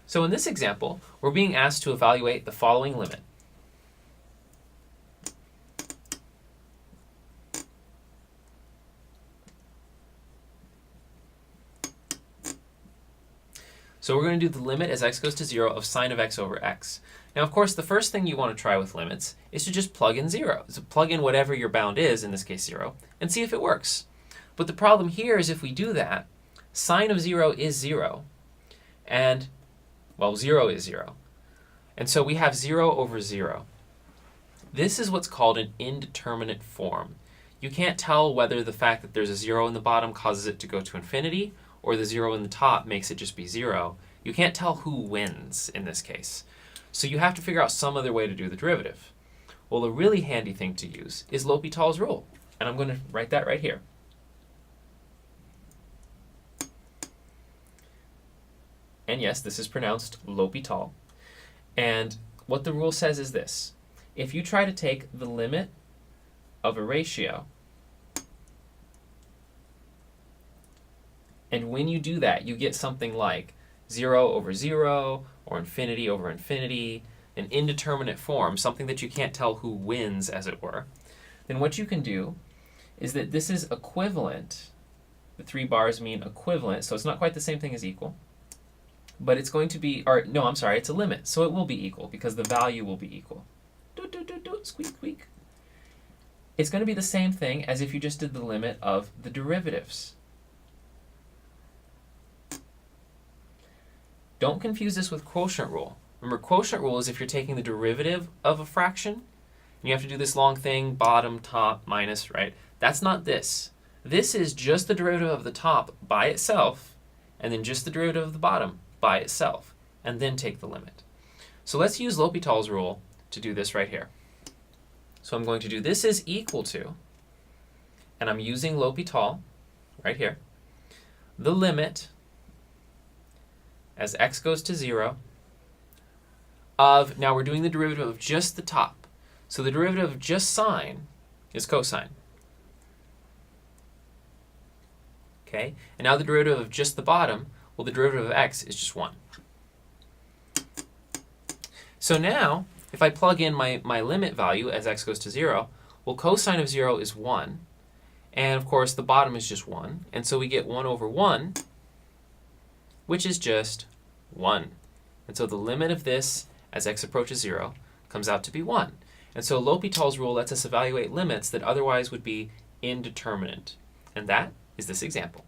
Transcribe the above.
So in this example, we're being asked to evaluate the following limit. So we're going to do the limit as x goes to 0 of sine of x over x. Now, of course, the first thing you want to try with limits is to just plug in 0. So plug in whatever your bound is, in this case 0, and see if it works. But the problem here is if we do that, sine of 0 is 0. And, well, 0 is 0. And so we have 0 over 0. This is what's called an indeterminate form. You can't tell whether the fact that there's a 0 in the bottom causes it to go to infinity, or the 0 in the top makes it just be 0. You can't tell who wins in this case. So you have to figure out some other way to do the derivative. Well, a really handy thing to use is L'Hopital's rule. And I'm going to write that right here. And yes, this is pronounced L'Hopital. And what the rule says is this. If you try to take the limit of a ratio, and when you do that, you get something like 0 over 0, or infinity over infinity, an indeterminate form, something that you can't tell who wins, as it were, then what you can do is that this is equivalent. The 3 bars mean equivalent, so it's not quite the same thing as equal. But it's going to be, or no, I'm sorry, it's a limit, so it will be equal, because the value will be equal. Squeak, squeak. It's going to be the same thing as if you just did the limit of the derivatives. Don't confuse this with quotient rule. Remember, quotient rule is if you're taking the derivative of a fraction, and you have to do this long thing, bottom, top, minus, right? That's not this. This is just the derivative of the top by itself, and then just the derivative of the bottom by itself, and then take the limit. So let's use L'Hopital's rule to do this right here. So I'm going to do this is equal to, and I'm using L'Hopital right here, the limit as x goes to 0 of, now we're doing the derivative of just the top. So the derivative of just sine is cosine. Okay, and now the derivative of just the bottom, well, the derivative of x is just 1. So now, if I plug in my limit value as x goes to 0, well, cosine of 0 is 1. And of course, the bottom is just 1. And so we get 1 over 1, which is just 1. And so the limit of this as x approaches 0 comes out to be 1. And so L'Hopital's rule lets us evaluate limits that otherwise would be indeterminate. And that is this example.